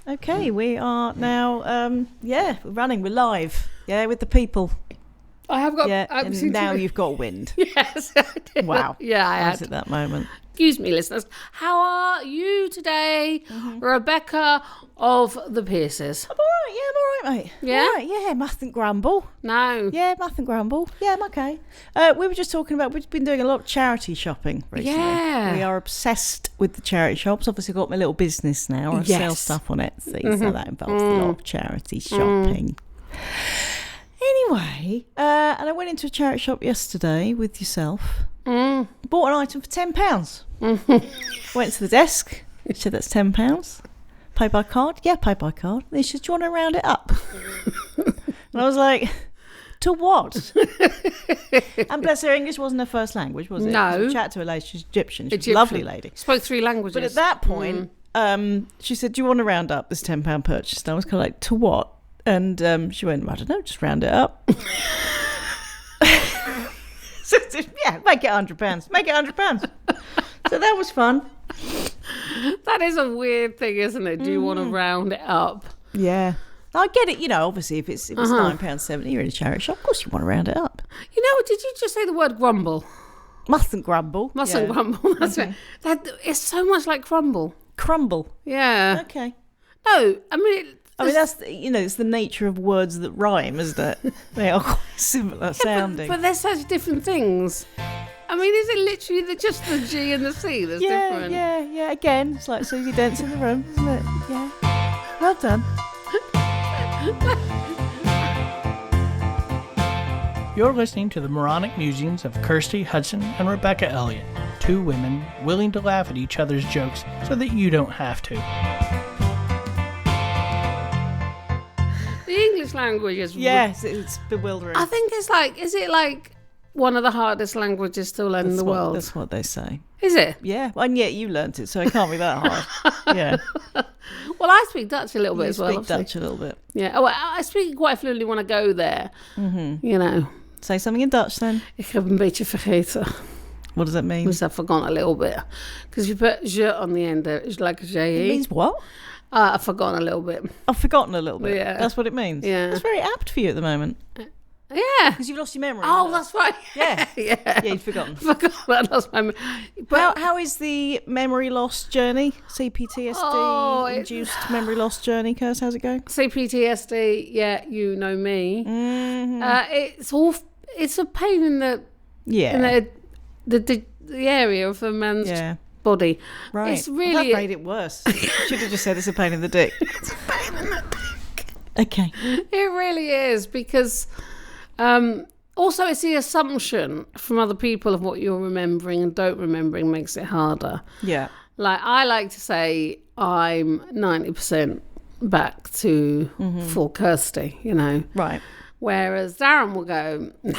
Okay, we are now, we're running. We're live. Yeah, with the people. I have got... Yeah, and now you've got wind. Yes, I did. Wow. Yeah, I had. At that moment. Excuse me, listeners. How are you today, Rebecca of the Pierces? I'm all right. Yeah, I'm all right, mate. Yeah? All right, yeah, mustn't grumble. No. Yeah, mustn't grumble. Yeah, I'm okay. We were just talking about, we've been doing a lot of charity shopping recently. Yeah. We are obsessed with the charity shops. Obviously, I've got my little business now. I sell stuff on Etsy, so that involves a lot of charity shopping. Anyway, and I went into a charity shop yesterday with yourself. Bought an item for £10. Went to the desk. She said, that's £10. Pay by card? Yeah, pay by card. And she said, do you want to round it up? And I was like, to what? And bless her, English wasn't her first language, was it? No. We chatted to her lady. She's Egyptian. She's a lovely lady. Spoke 3 languages. But at that point, she said, do you want to round up this £10 purchase? And I was kind of like, to what? And she went, I don't know, just round it up. So, yeah, make it £100. Make it £100. So that was fun. That is a weird thing, isn't it? Do you want to round it up? Yeah. I get it, obviously if it's £9.70, you're in a charity shop, of course you want to round it up. Did you just say the word grumble? Mustn't grumble. Grumble. That's right. It's so much like crumble. Crumble. Yeah. Okay. No, I mean... that's, it's the nature of words that rhyme, isn't it? They are quite similar sounding. But they're such different things. I mean, is it literally just the G and the C that's different? Yeah. Again, it's like Susie Dent's in the room, isn't it? Yeah. Well done. You're listening to the moronic musings of Kirsty Hudson and Rebecca Elliott, 2 women willing to laugh at each other's jokes so that you don't have to. The English language is... Yes, it's bewildering. I think it's like... Is it like one of the hardest languages to learn in the world? That's what they say. Is it? Yeah. And yet you learnt it, so it can't be that hard. Yeah. Well, I speak Dutch a little bit as well. You speak Dutch a little bit. Yeah. Oh, I speak quite fluently when I go there. Say something in Dutch then. Ik heb een beetje vergeten. What does that mean? Because I've forgotten a little bit. Because if you put je on the end, it's like a J-E. It means what? I've forgotten a little bit. I've forgotten a little bit. Yeah. That's what it means. Yeah. That's very apt for you at the moment. Yeah. Because you've lost your memory. Oh, that's right. Yeah. Yeah, you've forgotten. I lost my memory. But How is the memory loss journey? CPTSD induced memory loss journey, Kirsty? How's it going? CPTSD, yeah, you know me. Mm-hmm. It's a pain in the the area of a man's body. Right. It's really that made it worse. Should have just said it's a pain in the dick. It's a pain in the dick. Okay. It really is, because also it's the assumption from other people of what you're remembering and don't remembering makes it harder. Yeah. Like, I like to say I'm 90% back to full Kirsty, Right. Whereas Darren will go, no.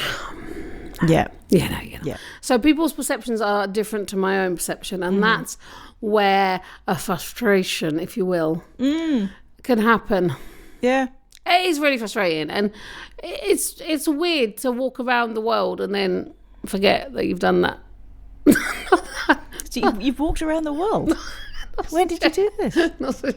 Yeah. Yeah. So people's perceptions are different to my own perception, and that's where a frustration, if you will, can happen. Yeah. It is really frustrating, and it's weird to walk around the world and then forget that you've done that. So you've walked around the world. When did you do this?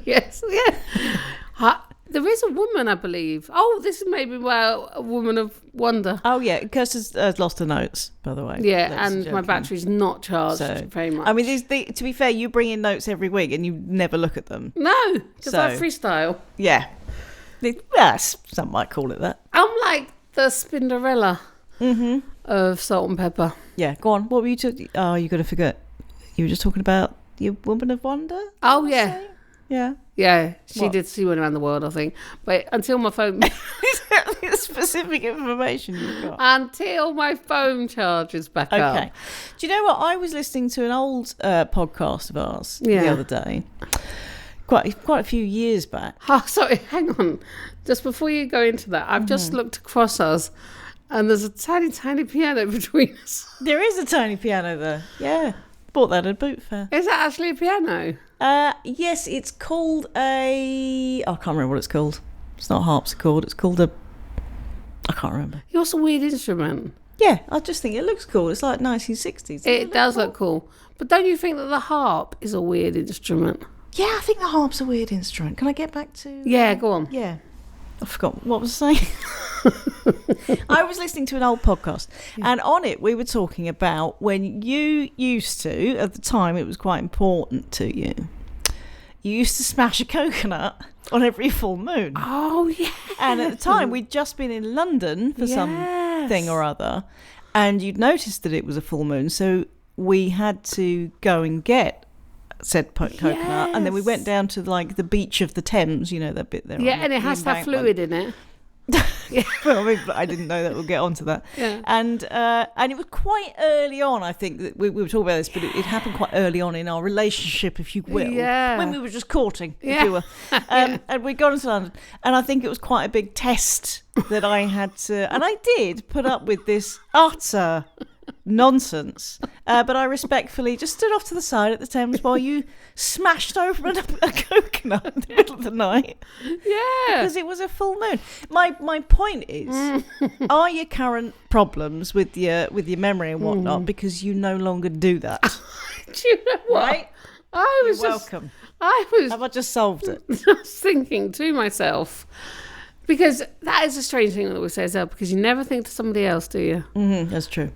Yes, yeah. There is a woman, I believe. Oh, this is maybe a woman of wonder. Oh, yeah. Kirsty's lost her notes, by the way. Yeah, and my battery's not charged very much. I mean, to be fair, you bring in notes every week and you never look at them. No, because I freestyle. Yeah. Some might call it that. I'm like the Spinderella of Salt and Pepper. Yeah, go on. What were you talking? Oh, you're going to forget. You were just talking about your woman of wonder? Oh, yeah. Yeah. Yeah, she went around the world, I think. But until my phone... Exactly the specific information you've got. Until my phone charges back up. Okay. Do you know what? I was listening to an old podcast of ours the other day. Quite a few years back. Oh, sorry, hang on. Just before you go into that, I've just looked across us and there's a tiny, tiny piano between us. There is a tiny piano there. Yeah. Bought that at a boot fair. Is that actually a piano? Yes, it's called I can't remember what it's called. It's not a harpsichord. It's called I can't remember. What's a weird instrument? Yeah, I just think it looks cool. It's like 1960s. It does look cool. But don't you think that the harp is a weird instrument? Yeah, I think the harp's a weird instrument. Can I get back to... Yeah, go on. Yeah. I forgot what was I saying. I was listening to an old podcast, and on it we were talking about when you used to, at the time it was quite important to you, you used to smash a coconut on every full moon. Oh, yeah. And at the time we'd just been in London for something or other, and you'd noticed that it was a full moon, so we had to go and get said coconut, and then we went down to like the beach of the Thames, you know, that bit there. Yeah, and it has to have fluid in it. Well, I mean, I didn't know that. We'll get onto that. Yeah. And it was quite early on, I think, that we were talking about this, but it happened quite early on in our relationship, if you will. Yeah. When we were just courting, if you will. And we'd gone to London, and I think it was quite a big test that I had to, and I did put up with this utter nonsense, but I respectfully just stood off to the side at the Thames while you smashed open a coconut in the middle of the night. Yeah, because it was a full moon. My point is, are your current problems with your memory and whatnot because you no longer do that? Do you know what? Right? You're welcome. Have I just solved it? I was thinking to myself, because that is a strange thing that we say as well, because you never think to somebody else, do you? Mm-hmm, that's true.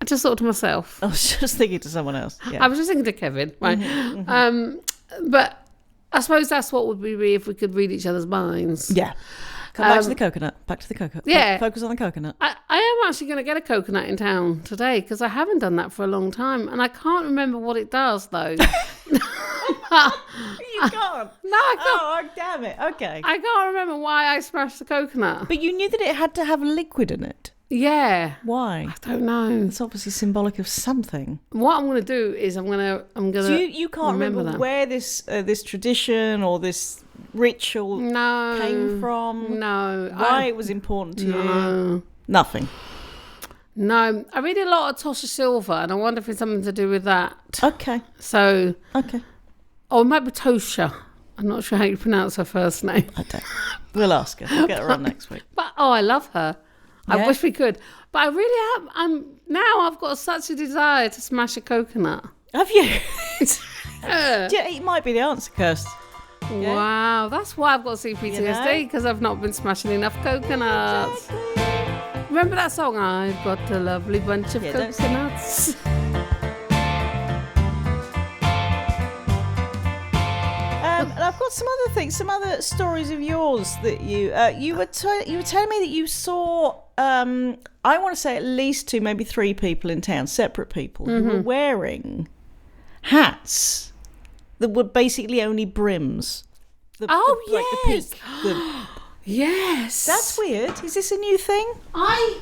I just thought to myself. I was just thinking to someone else. Yeah. I was just thinking to Kevin, right? But I suppose that's what would be if we could read each other's minds. Yeah. Come back to the coconut. Back to the coconut. Yeah. Focus on the coconut. I am actually going to get a coconut in town today because I haven't done that for a long time, and I can't remember what it does though. You can't. No, I can't. Oh, damn it. Okay. I can't remember why I smashed the coconut. But you knew that it had to have a liquid in it. Yeah. Why? I don't know. It's obviously symbolic of something. What I'm going to do is I'm going to. So you can't remember where this tradition or this ritual came from? No. Why it was important to No. you? Nothing. No. I read a lot of Tosha Silver, and I wonder if it's something to do with that. Okay. So. Okay. Oh, it might be Tosha. I'm not sure how you pronounce her first name. I don't. We'll ask her. We'll get her on next week. But I love her. Yeah. I wish we could. But I really have. I've got such a desire to smash a coconut. Have you? Yeah, it might be the answer, Kirsty. Yeah. Wow, that's why I've got CPTSD, because I've not been smashing enough coconuts. Exactly. Remember that song? I've got a lovely bunch of coconuts. And I've got some other things, some other stories of yours that you were telling me that you saw. I want to say at least 2, maybe 3 people in town, separate people, who were wearing hats that were basically only brims. Yes. Like the peak. Yes. That's weird. Is this a new thing? I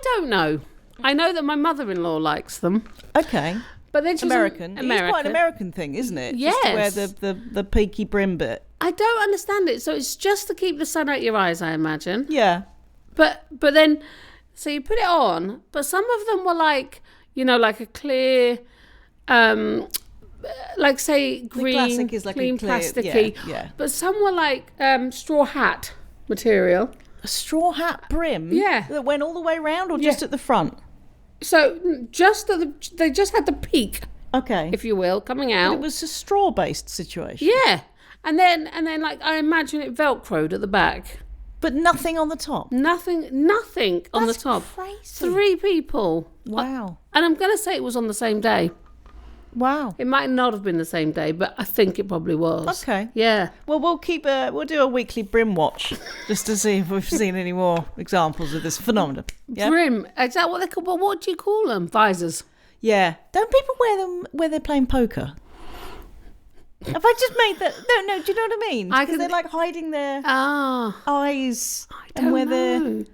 don't know. I know that my mother-in-law likes them. Okay. But then she's American. It's quite an American thing, isn't it? Yes. Just to wear the peaky brim bit. I don't understand it. So it's just to keep the sun out your eyes, I imagine. Yeah. But then, so you put it on, but some of them were like, like a clear, like say green, the classic is like clean a clear, plasticky. Yeah. But some were like straw hat material. A straw hat brim? Yeah. That went all the way around or just at the front? So they just had the peak, Okay. if you will, coming out. But it was a straw-based situation. Yeah. And then like I imagine it velcroed at the back. But nothing on the top. Nothing on the top. Crazy. 3 people. Wow. And I'm going to say it was on the same day. Wow. It might not have been the same day, but I think it probably was. Okay. Yeah. Well, we'll do a weekly brim watch just to see if we've seen any more examples of this phenomenon. Yeah? Brim. Is that what they call? Well, what do you call them? Visors. Yeah. Don't people wear them where they're playing poker? Have I just made that? No, do you know what I mean? Because they're like hiding their eyes. I don't know.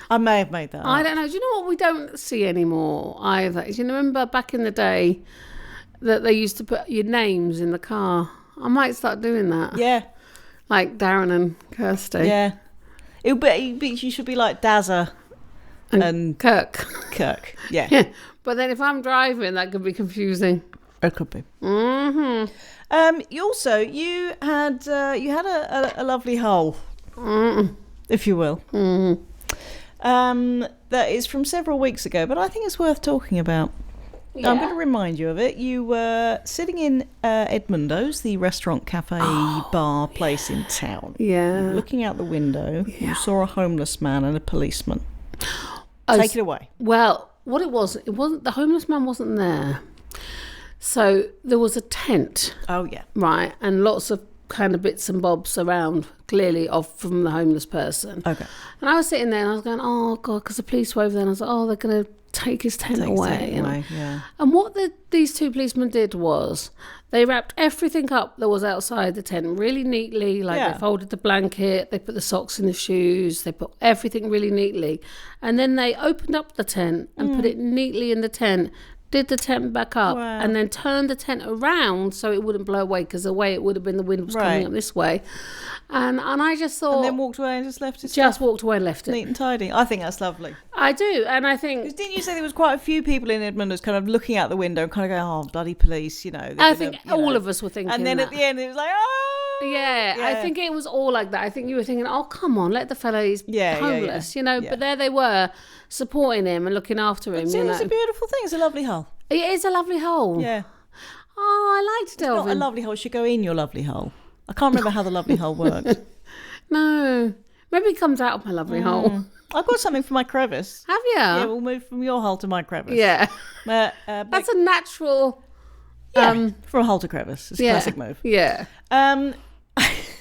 I may have made that up. I don't know. Do you know what we don't see anymore either? Do you remember back in the day that they used to put your names in the car? I might start doing that. Yeah. Like Darren and Kirsty. Yeah. You should be like Dazza and Kirk. Yeah. Yeah. But then if I'm driving, that could be confusing. It could be. Mm-hmm. You had a lovely hole, if you will. Mm. That is from several weeks ago, but I think it's worth talking about. I'm going to remind you of it. You were sitting in Edmundo's, the restaurant, cafe, bar place in town. Yeah. Looking out the window, you saw a homeless man and a policeman. Take it away. Well, what it wasn't the homeless man wasn't there. So there was a tent. Oh, yeah. Right, and lots of kind of bits and bobs around, clearly from the homeless person. Okay. And I was sitting there and I was going, oh, God, because the police were over there. And I was like, oh, they're going to take his tent away. Yeah. And what these two policemen did was they wrapped everything up that was outside the tent really neatly. They folded the blanket, they put the socks in the shoes, they put everything really neatly. And then they opened up the tent and put it neatly in the tent, did the tent back up, and then turned the tent around so it wouldn't blow away, because the way it would have been, the wind was coming up this way. And I just thought... And then walked away and just left it. Just walked away and left it. Neat and tidy. I think that's lovely. I do, and I think... Because didn't you say there was quite a few people in Edmundo's kind of looking out the window and kind of going, oh, bloody police, you know. I think all of us were thinking and then that. At the end it was like, oh! Yeah, I think it was all like that. I think you were thinking, oh, come on, let the fella, he's homeless, you know. Yeah. But there they were, supporting him and looking after him, It's a beautiful thing. It's a lovely hole. It is a lovely hole. Yeah. Oh, I liked delving. It's not a lovely hole. It should go in your lovely hole. I can't remember how the lovely hole works. No. Maybe it comes out of my lovely hole. I've got something for my crevice. Have you? Yeah, we'll move from your hole to my crevice. Yeah. That's a natural... from a hole to crevice. It's a classic move. Yeah.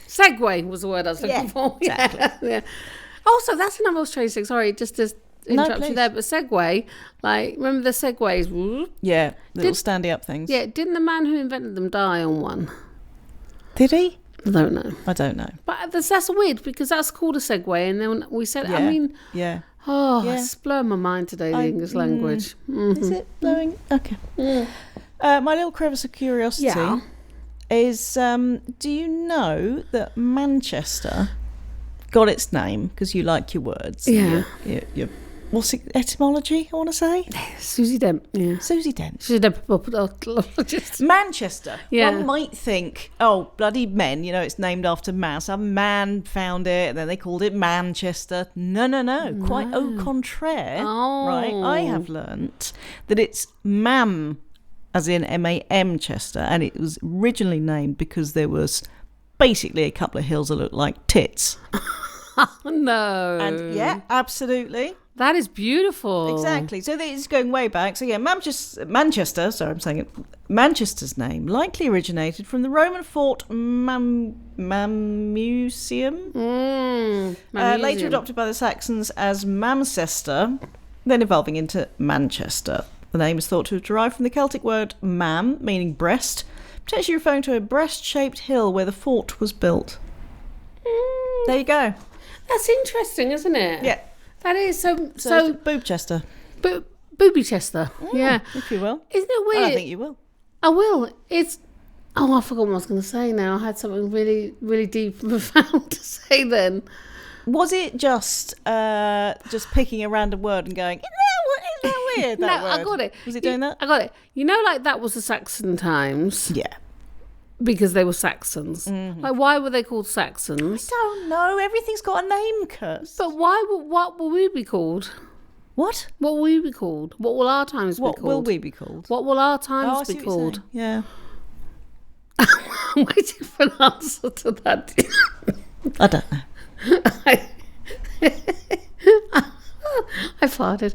Segue was the word I was looking for. Exactly. Yeah. Also, that's another strange thing. Sorry, just to interrupt you there, but Segway, remember the Segways? Yeah, little standy up things. Yeah, didn't the man who invented them die on one? Did he? I don't know. But that's weird, because that's called a Segway, and then we said, it's blurring my mind today, the English language. Mm-hmm. Is it blowing? Okay. My little crevice of curiosity is, do you know that Manchester got its name, because you like your words? Yeah. Your what's it, etymology, I want to say? Susie Dent, yeah. Susie Dent. She's a dermatologist. Manchester. Yeah. One might think, oh, bloody men, it's named after man. Some man found it, and then they called it Manchester. No. Quite au contraire. Oh. Right? I have learnt that it's Mam, as in M-A-M Chester, and it was originally named because there was basically a couple of hills that looked like tits. No. And yeah, absolutely. That is beautiful. Exactly. So it's going way back. So yeah, Manchester, sorry, I'm saying it. Manchester's name likely originated from the Roman fort Mamusium. Later adopted by the Saxons as Mamcester, then evolving into Manchester. The name is thought to have derived from the Celtic word mam, meaning breast, potentially referring to a breast-shaped hill where the fort was built. There you go. That's interesting, isn't it? Yeah. That is so Boobchester. Boobchester. Yeah. If you will. Isn't it weird? I think you will. I will. I forgot what I was going to say now. I had something really, really deep and profound to say then. Was it just picking a random word and going, isn't that weird, that word? I got it. Was it doing that? I got it. That was the Saxon times. Yeah. Because they were Saxons. Mm-hmm. Why were they called Saxons? I don't know. Everything's got a name, Kirsty. But what will we be called? What? What will we be called? What will our times be called? What will we be called? What will our times be called? Yeah. I'm waiting for an answer to that. I don't know. I farted.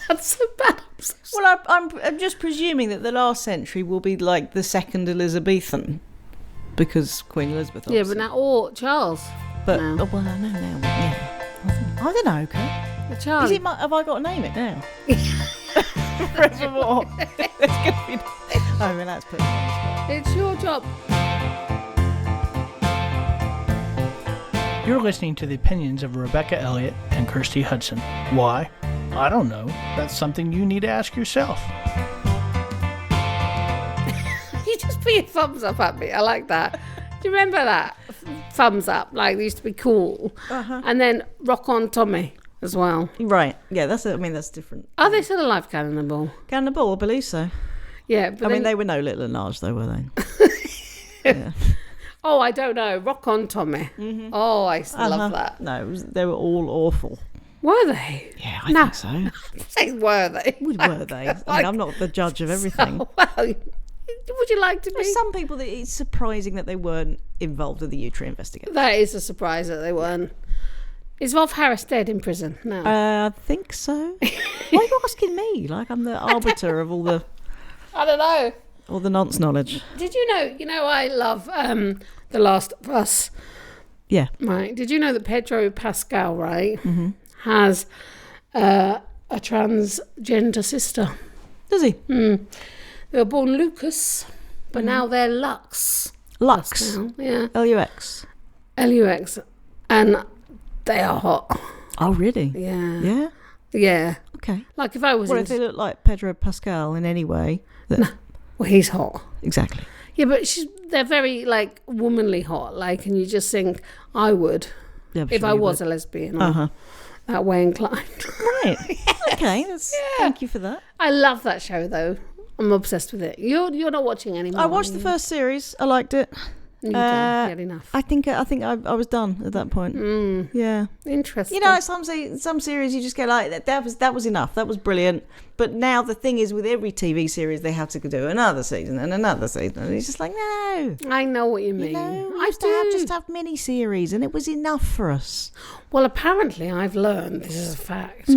That's so bad. So well, I'm just presuming that the last century will be like the second Elizabethan, because Queen Elizabeth. Obviously. Yeah, but now or Charles. But now. Oh, well, I know now. Yeah. I don't know. Okay. Charlie. Have I got to name it now? Forevermore. It's gonna be. Oh, well, that's pretty. It's your job. You're listening to the opinions of Rebecca Elliott and Kirsty Hudson. Why? I don't know. That's something you need to ask yourself. You just put your thumbs up at me. I like that. Do you remember that? Thumbs up. They used to be cool. Uh-huh. And then Rock On Tommy as well. Right. Yeah, that's different. Are they still alive, Cannonball? Cannonball, I believe so. Yeah. But they were no little and large though, were they? Yeah. Oh, I don't know. Rock On Tommy. Mm-hmm. Oh, I used to love that. No, they were all awful. Were they? Yeah, I think so. Say were they? Were they? I mean, I'm not the judge of everything. So, well, would you like to be? There's some people that it's surprising that they weren't involved in the U-Tree investigation. That is a surprise that they weren't. Is Rolf Harris dead in prison now? I think so. Why are you asking me? Like I'm the arbiter of all the... I don't know. All the nonce knowledge. Did you know? You know, I love The Last of Us. Yeah. Right. Did you know that Pedro Pascal, right, has a transgender sister? Does he? They were born Lucas, but now they're Lux. Lux. Pascal, yeah. Lux. Lux. And they are hot. Oh, really? Yeah. Yeah? Yeah. Okay. Like if I was... What if they look like Pedro Pascal in any way? No. Well, he's hot. Exactly. Yeah, but they're very, like, womanly hot. Like, and you just think, I would, if I was a lesbian or that way inclined. Right. Okay. Thank you for that. I love that show, though. I'm obsessed with it. You're not watching anymore. I watched the first series. I liked it. You had enough. I think I was done at that point. Yeah. Interesting. You know, some series you just get like that was enough. That was brilliant. But now the thing is, with every TV series, they have to do another season and another season, and it's just like no. I know what you mean. You know, we used to have mini series, and it was enough for us. Well, apparently, I've learned, this is a fact,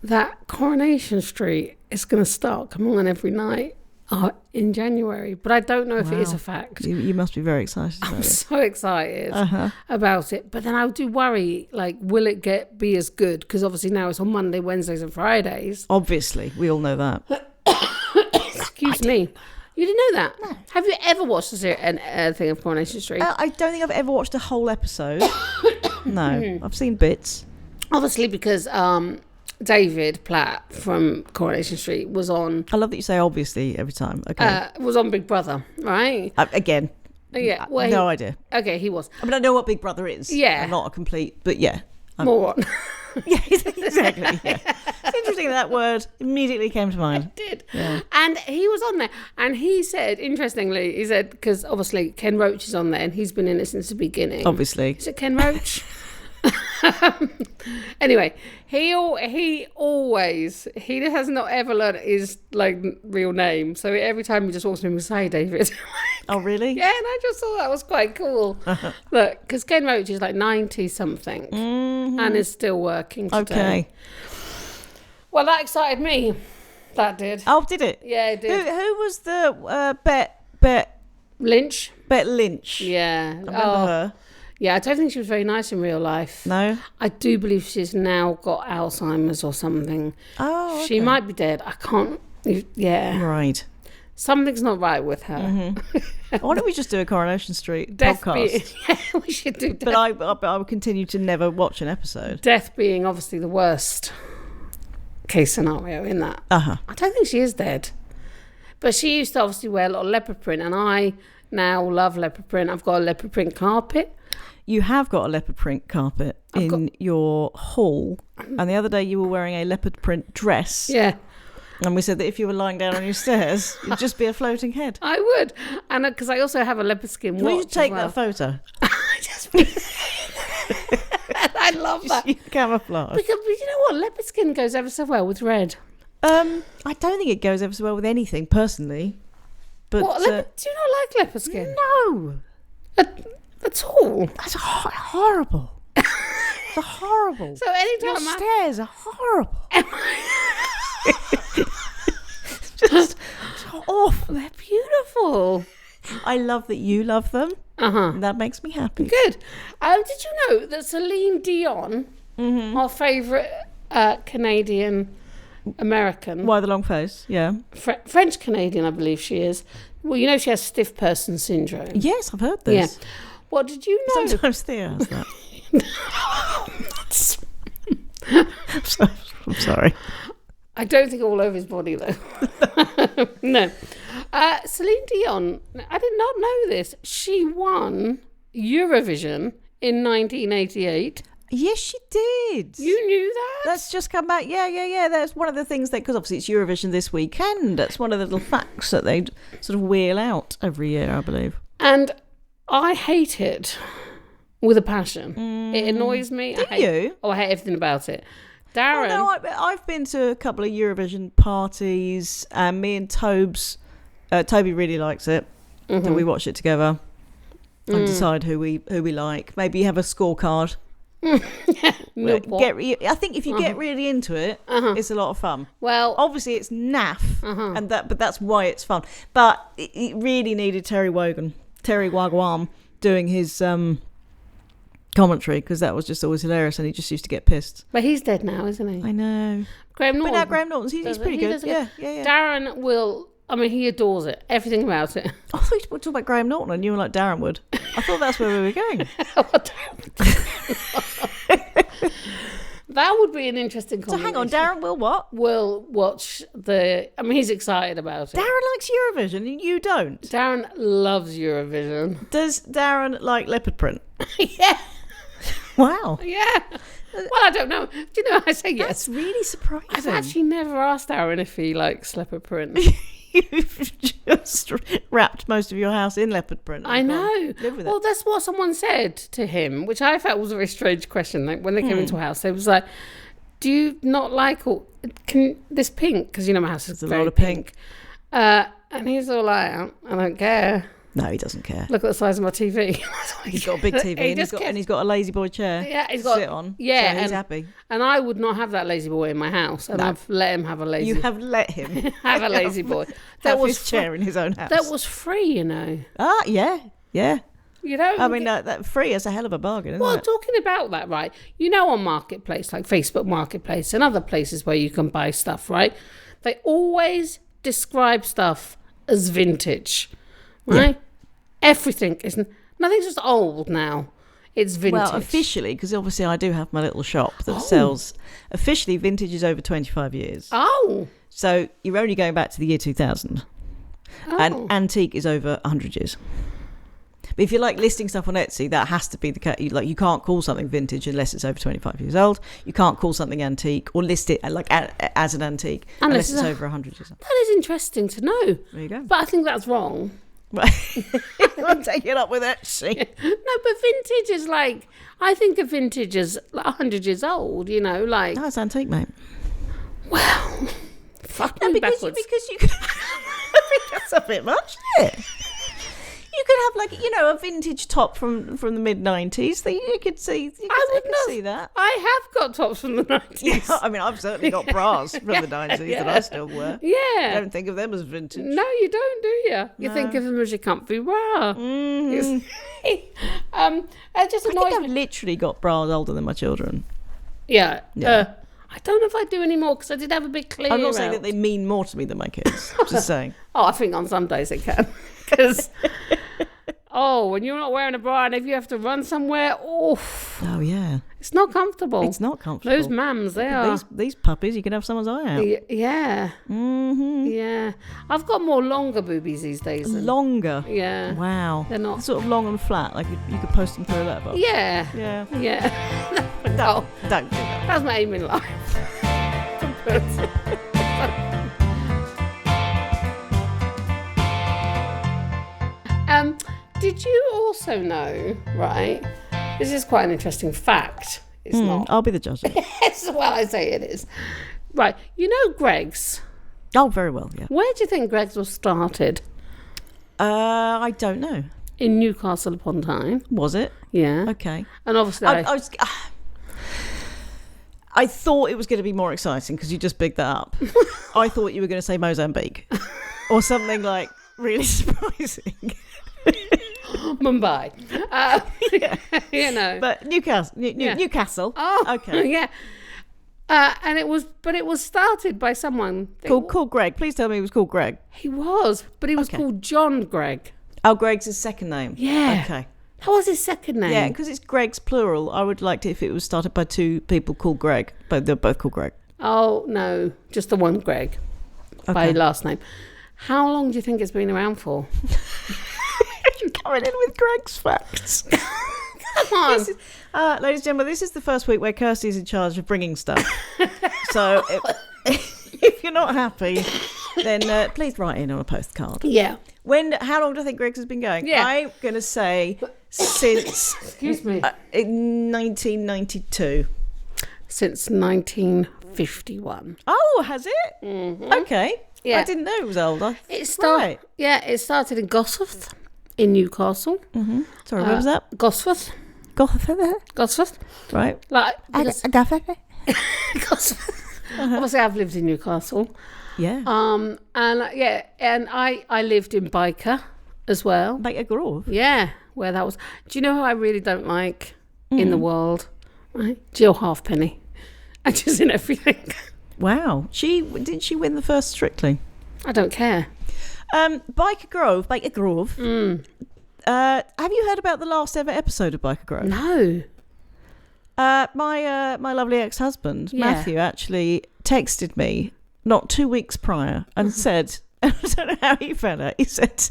that Coronation Street is going to start coming on every night. In January, but I don't know if it is a fact. You must be very excited about it. I'm so excited about it, but then I do worry, like, will it be as good? Because obviously now it's on Monday, Wednesdays and Fridays. Obviously, we all know that. Excuse me. You didn't know that? No. Have you ever watched a thing of Coronation Street? I don't think I've ever watched a whole episode. No, I've seen bits. Obviously because David Platt from Coronation Street was on... I love that you say obviously every time. Okay. Was on Big Brother, right? Again. Yeah. Well, no idea. Okay, he was. I mean, I know what Big Brother is. Yeah. I'm not a complete, but yeah. Moron. Yeah, exactly. Yeah. It's interesting that word immediately came to mind. It did. Yeah. And he was on there. And he said, interestingly, because obviously Ken Roach is on there and he's been in it since the beginning. Obviously. Is it Ken Roach? Anyway, he has not ever learned his like real name, so every time he just walks in, he say David. Oh really? Yeah, and I just thought that was quite cool. Look, because Ken Roach is like 90 something and is still working today. Okay. Well, that excited me. That did. Oh, did it? Yeah, it did. Who was the Bet Lynch? Bet Lynch. Yeah. I remember her. Yeah, I don't think she was very nice in real life. No? I do believe she's now got Alzheimer's or something. Oh, okay. She might be dead. I can't... Yeah. Right. Something's not right with her. Why don't we just do a Coronation Street podcast? Yeah, we should do But I will continue to never watch an episode. Death being obviously the worst case scenario in that. I don't think she is dead. But she used to obviously wear a lot of leopard print, and I now love leopard print. I've got a leopard print carpet. You have got a leopard print carpet in your hall, and the other day you were wearing a leopard print dress. Yeah. And we said that if you were lying down on your stairs, you'd just be a floating head. I would. And because I also have a leopard skin watch. Will you take that photo? I love that. Camouflage. Because you know what? Leopard skin goes ever so well with red. I don't think it goes ever so well with anything, personally. But what, do you not like leopard skin? No. At all. That's horrible. It's horrible. So anytime your stairs are horrible. Just awful. They're beautiful. I love that you love them. That makes me happy. Good. Did you know that Celine Dion, our favourite Canadian American... Why the long face? Yeah. French Canadian, I believe she is. Well, you know she has stiff person syndrome. Yes, I've heard this. Yeah. Well, did you know... Sometimes Theo has that. I'm sorry. I don't think all over his body, though. No. Celine Dion, I did not know this. She won Eurovision in 1988. Yes, she did. You knew that? That's just come back. Yeah. That's one of the things that, because obviously it's Eurovision this weekend, that's one of the little facts that they sort of wheel out every year, I believe. And I hate it. with a passion. It annoys me. Do you? I hate everything about it. Darren. Oh, no, I've been to a couple of Eurovision parties, and me and Toby really likes it. So we watch it together and decide who we like. Maybe have a scorecard. I think if you get really into it, it's a lot of fun. Well, obviously it's naff, but that's why it's fun. But it really needed Terry Wagwam doing his commentary, because that was just always hilarious, and he just used to get pissed. But he's dead now, isn't he? I know. Graham Norton. But now Graham Norton's he's pretty good. Yeah. Darren will. I mean, he adores it. Everything about it. I thought you were talking about Graham Norton and you were like Darren would. I thought that's where we were going. That would be an interesting combination. So hang on, Darren will what? Will watch I mean, he's excited about it. Darren likes Eurovision and you don't. Darren loves Eurovision. Does Darren like leopard print? Yeah. Wow. Yeah. Well, I don't know. Do you know, I say yes. That's really surprising. I've actually never asked Darren if he likes leopard print. You've just wrapped most of your house in leopard print. I know. Live with well, that's what someone said to him, which I felt was a very strange question. Like when they came into a house, they was like, "Do you not like this pink?" Because you know my house is a very lot of pink. And he's all like, "I don't care." No, he doesn't care. Look at the size of my TV. He's got a big TV and he's got a lazy boy chair. Yeah, he's to got sit on. Yeah, so he's happy. And I would not have that lazy boy in my house, and I've let him have a lazy. You have let him have a lazy boy. That was his chair in his own house. That was free, you know. Ah, yeah. You know, I mean, that free is a hell of a bargain, isn't it? Well, talking about that, right? You know, on Marketplace, like Facebook Marketplace and other places where you can buy stuff, right? They always describe stuff as vintage, right? Yeah. Nothing's just old now. It's vintage. Well, officially, because obviously I do have my little shop that sells. Officially, vintage is over 25 years. Oh. So you're only going back to the year 2000. Oh. And antique is over 100 years. But if you're like listing stuff on Etsy, that has to be the case. Like, you can't call something vintage unless it's over 25 years old. You can't call something antique or list it like as an antique unless it's over 100 years old. That is interesting to know. There you go. But I think that's wrong. Right. I'll take it up with Etsy. No, but vintage is like, I think of vintage as 100 years old, you know, like. No, it's antique, mate. Well, fuck me backwards. Because you could, I think that's a bit much, isn't it? You could have a vintage top from the mid-90s that you could see. I could see that. I have got tops from the 90s. Yeah, I mean, I've certainly got bras from the 90s that I still wear. Yeah. I don't think of them as vintage. No, you don't, do you? You think of them as your comfy bra. Mm. It just annoys me. I've literally got bras older than my children. Yeah. I don't know if I do anymore because I did have a big clear I'm not saying that they mean more to me than my kids. Just saying. Oh, I think on some days they can. Because, when you're not wearing a bra and if you have to run somewhere, oh yeah. It's not comfortable. It's not comfortable. Those mams, they are. These puppies, you can have someone's eye out. Yeah. Mm-hmm. Yeah. I've got more longer boobies these days. Longer? Yeah. Wow. They're not. Sort of long and flat, like you could post them through a letterbox. Yeah. Yeah. Yeah. Don't do that. That's my aim in life. Did you also know, right? This is quite an interesting fact. It's not. I'll be the judge. Yes, well, I say it is. Right. You know Greggs? Oh, very well, yeah. Where do you think Greggs was started? I don't know. In Newcastle upon Tyne. Was it? Yeah. Okay. And obviously I thought it was going to be more exciting because you just bigged that up. I thought you were going to say Mozambique or something like really surprising. Mumbai. You know. But Newcastle. Oh, okay. Yeah. And it was started by someone called Greg. Please tell me he was called Greg. He was, but he was called John Gregg. Oh, Greg's his second name. Yeah. Okay. That was his second name. Yeah, because it's Greg's plural. I would like it if it was started by two people called Greg, but they're both called Greg. Oh no, just the one Greg by last name. How long do you think it's been around for? Coming in with Greg's facts. Come on. Ladies and gentlemen, this is the first week where Kirsty's in charge of bringing stuff. So if you're not happy, then please write in on a postcard. Yeah. How long do I think Greggs has been going? Yeah. I'm going to say since... Excuse me. 1992. Since 1951. Oh, has it? Mm-hmm. Okay. Yeah. I didn't know it was older. It started in Gosforth in Newcastle. Mm-hmm. Sorry, where was that? Gosforth. Gosforth. Right. Like, Gosforth. Obviously, I've lived in Newcastle. Yeah. And I lived in Byker as well. Baker Grove? Yeah, where that was. Do you know who I really don't like in the world? Right? Jill Halfpenny. And she's in everything. Wow. Didn't she win the first Strictly? I don't care. Baker Grove. Mm. Have you heard about the last ever episode of Baker Grove? No. My lovely ex-husband, Matthew, actually texted me not 2 weeks prior and said, I don't know how he found out, he said,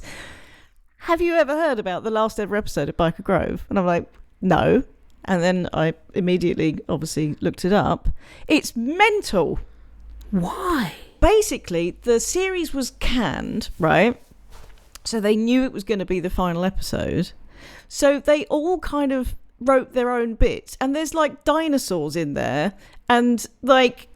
have you ever heard about the last ever episode of Baker Grove? And I'm like, no. And then I immediately, obviously, looked it up. It's mental. Why? Basically, the series was canned, right? So they knew it was going to be the final episode. So they all kind of wrote their own bits. And there's like dinosaurs in there. And like,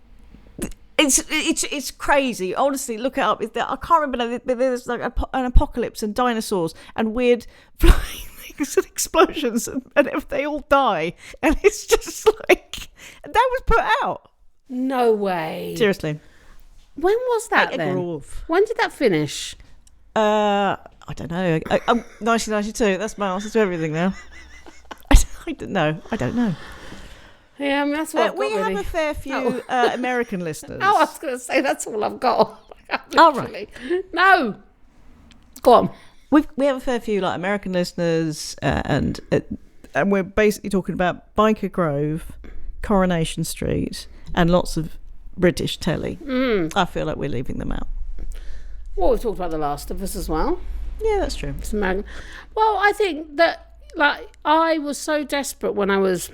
it's crazy. Honestly, look it up. I can't remember. There's like an apocalypse and dinosaurs and weird flying things and explosions. And they all die. And it's just like, that was put out. No way. Seriously. When was that then? Grove. When did that finish? I don't know. 1992. That's my answer to everything now. I don't know. Yeah, I mean, that's what we have a fair few American listeners. Oh, I was going to say that's all I've got. Oh, right. No. Go on. We have a fair few like American listeners, and we're basically talking about Byker Grove, Coronation Street, and lots of British telly. I feel like we're leaving them out. Well, we've talked about The Last of Us as well. Yeah, that's true. Well, I think that I was so desperate when I was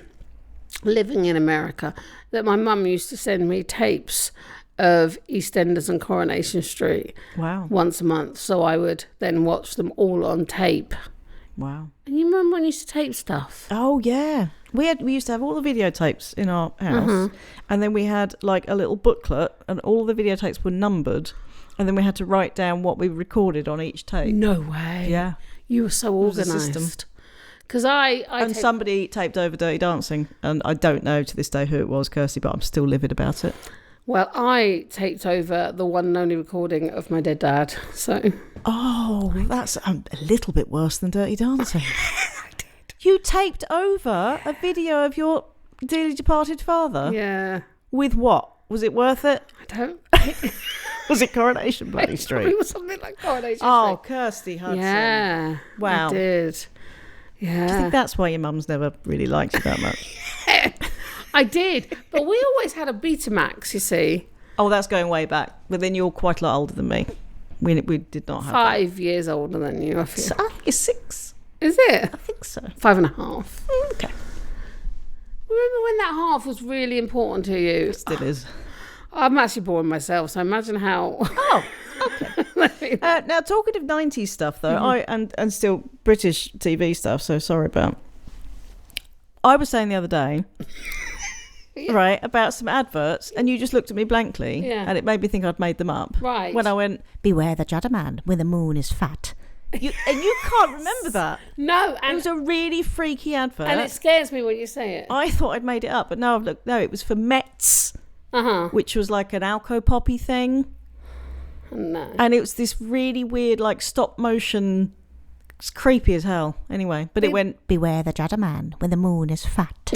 living in America that my mum used to send me tapes of EastEnders and Coronation Street. Wow. Once a month, so I would then watch them all on tape. Wow. And you remember when I used to tape stuff? Oh yeah, we used to have all the videotapes in our house, and then we had like a little booklet, and all the videotapes were numbered, and then we had to write down what we recorded on each tape. No way. Yeah. You were so organised. Because somebody taped over Dirty Dancing, and I don't know to this day who it was, Kirsty, but I'm still livid about it. Well, I taped over the one and only recording of my dead dad, so... Oh, that's a little bit worse than Dirty Dancing. I did. You taped over a video of your dearly departed father? Yeah. With what? Was it worth it? I don't... Was it Coronation Bloody Street? It was something like Coronation Street. Oh, Kirsty Hudson. Yeah. Wow. I did. Yeah. Do you think that's why your mum's never really liked you that much? I did, but we always had a Betamax, you see. Oh, that's going way back. But then you're quite a lot older than me. We did not have 5 years older than you, I feel. So I think it's 6. Is it? I think so. 5.5. Okay. Remember when that half was really important to you? It still is. I'm actually born myself, so imagine how... Oh, okay. Now, talking of 90s stuff, though, and still British TV stuff, so sorry about... I was saying the other day... Right, about some adverts, and you just looked at me blankly, and it made me think I'd made them up. Right. When I went, beware the judder man when the moon is fat. And you can't remember that. No. And it was a really freaky advert. And it scares me when you say it. I thought I'd made it up, but now I've looked. No, it was for Mets, which was like an Alco Poppy thing. No. And it was this really weird, like, stop motion. It's creepy as hell. Anyway, but it went, beware the judder man when the moon is fat.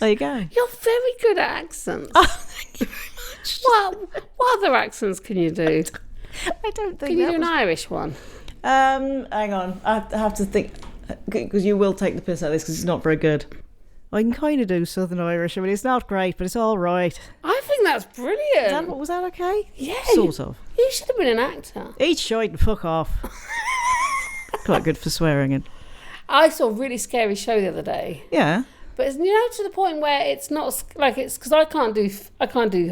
There you go. You're very good at accents. Oh, thank you very much. What other accents can you do? I don't think. Can you do an Irish one? Hang on. I have to think, because you will take the piss out of this because it's not very good. I can kind of do Southern Irish. I mean, it's not great, but it's all right. I think that's brilliant. Was that okay? Yeah. Sort of. You should have been an actor. Eat shite and fuck off. Quite good for swearing in. I saw a really scary show the other day. Yeah. But it's, to the point where it's not like it's because I can't do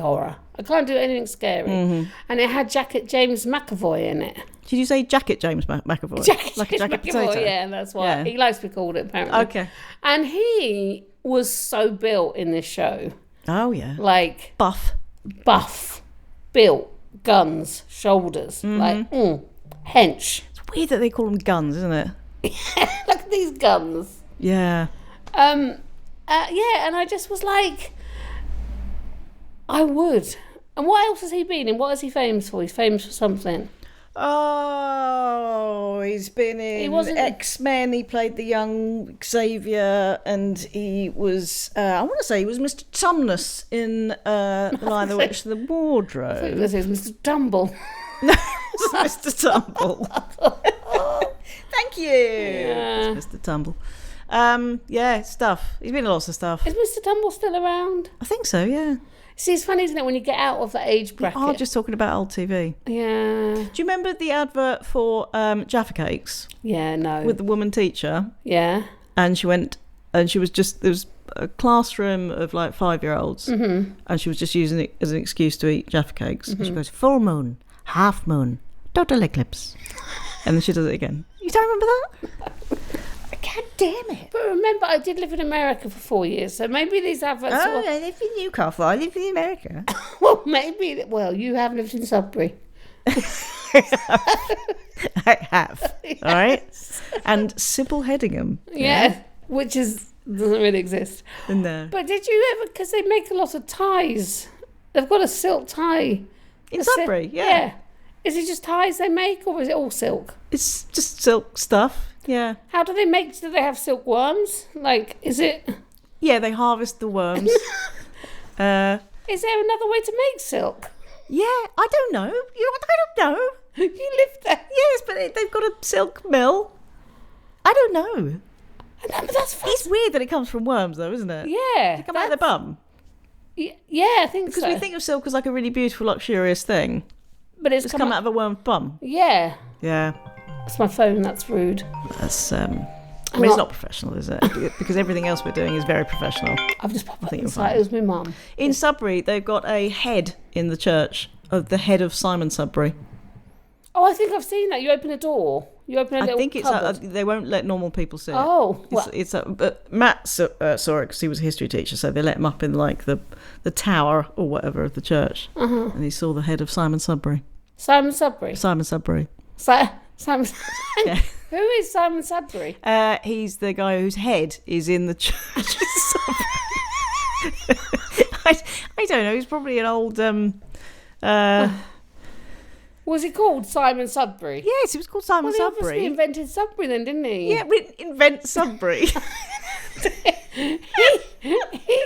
horror. I can't do anything scary. And it had James McAvoy in it. Did you say Jacket James McAvoy? Like a jacket potato. Yeah, that's why. Yeah. He likes to be called it, apparently. Okay. And he was so built in this show. Oh, yeah. Like... Buff. Built. Guns. Shoulders. Like, hench. It's weird that they call them guns, isn't it? Look at these guns. Yeah. Yeah, and I just was like, I would. And what else has he been in? What is he famous for? He's famous for something. Oh, he's been in X-Men. He played the young Xavier, and he was, I want to say he was Mr. Tumnus in The Lion, the Witch, and the Wardrobe. I think this is Mr. Tumble. No, it's Mr. Tumble. Thank you. Yeah. It's Mr. Tumble. Yeah, stuff. He's been in lots of stuff. Is Mr. Tumble still around? I think so, yeah. See, it's funny, isn't it, when you get out of the age bracket? We are just talking about old TV. Yeah. Do you remember the advert for Jaffa Cakes? Yeah, no. With the woman teacher? Yeah. And she went, and she was just, there was a classroom of like 5-year-olds, and she was just using it as an excuse to eat Jaffa Cakes. And she goes, full moon, half moon, total eclipse. And then she does it again. You don't remember that? God damn it. But remember, I did live in America for 4 years, so maybe these adverts... Oh, I live in Newcastle. I live in America. Well, maybe... Well, you have lived in Sudbury. I have. All right? And Sybil Headingham. Yeah, which doesn't really exist. No. But did you ever... Because they make a lot of ties. They've got a silk tie. In Sudbury, yeah. Is it just ties they make, or is it all silk? It's just silk stuff. Yeah. How do they make? Do they have silkworms? Like, is it? Yeah, they harvest the worms. Is there another way to make silk? Yeah, I don't know. I don't know. You live there. Yes, but they've got a silk mill. I don't know. No, but that's fun. It's weird that it comes from worms, though, isn't it? Yeah. They come out of their bum. Yeah, I think because so. we think of silk as like a really beautiful, luxurious thing. But it's come out of a worm's bum. Yeah. Yeah. That's my phone. That's rude. That's I mean, it's not professional, is it? Because everything else we're doing is very professional. I've just popped up inside. It was my mum. In Sudbury, they've got a head in the church of the head of Simon Sudbury. Oh, I think I've seen that. You open a door. You open a little cupboard. They won't let normal people see it. Oh, but Matt saw it because he was a history teacher, so they let him up in like the tower or whatever of the church, and he saw the head of Simon Sudbury. Simon Sudbury. Simon Sudbury. Simon. Yeah. Who is Simon Sudbury? He's the guy whose head is in the church. I don't know. He's probably an old. Was he called Simon Sudbury? Yes, he was called Simon Sudbury. He obviously invented Sudbury then, didn't he? Yeah, we didn't invent Sudbury.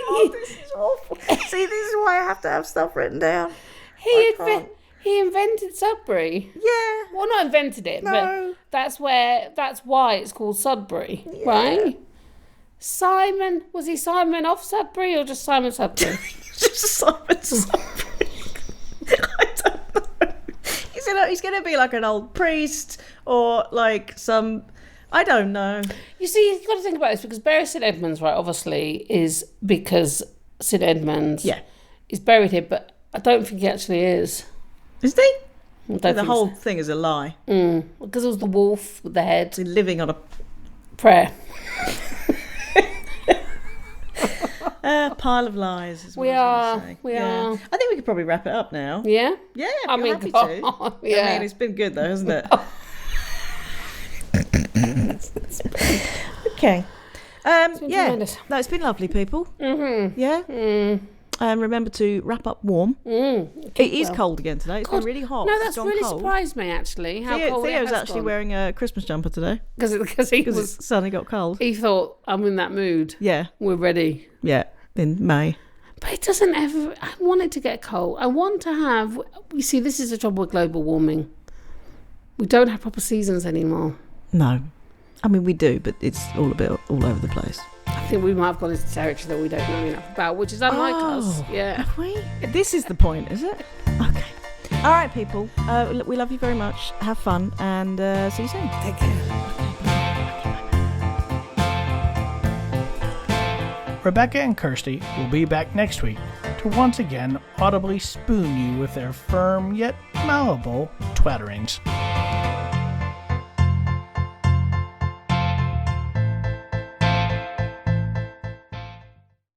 Oh, this is awful. See, this is why I have to have stuff written down. He invented Sudbury. Yeah. Well, not invented it, no. But that's why it's called Sudbury, right? Simon, was he Simon of Sudbury or just Simon Sudbury? Just Simon Sudbury. I don't know. He's going to be like an old priest or like some... I don't know. You see, you've got to think about this because Bury St Edmunds, right, obviously, is because St Edmunds is buried here, but I don't think he actually is. Is he? The whole thing is a lie. Because it was the wolf with the head. He's living on a prayer. Pile of lies. Is what we are. I think we could probably wrap it up now. Yeah? Yeah, I mean, happy God, to. Yeah. I mean, it's been good though, hasn't it? Okay. Tremendous. No, it's been lovely, people. Mm-hmm. Yeah. Remember to wrap up warm. It is cold again today. It's been really hot. No, that's really surprised me actually. How cold Theo's it has actually gone. wearing a Christmas jumper today because he it suddenly got cold. He thought, I'm in that mood. Yeah, we're ready. Yeah, in May. But it doesn't ever. I want it to get cold. I want to have. You see, this is the trouble with global warming. We don't have proper seasons anymore. No, I mean we do, but it's all all over the place. I think we might have gone into territory that we don't know enough about, which is unlike us. Yeah. Have we? This is the point, is it? Okay. All right, people. We love you very much. Have fun, and see you soon. Take care. Rebecca and Kirsty will be back next week to once again audibly spoon you with their firm yet malleable twatterings.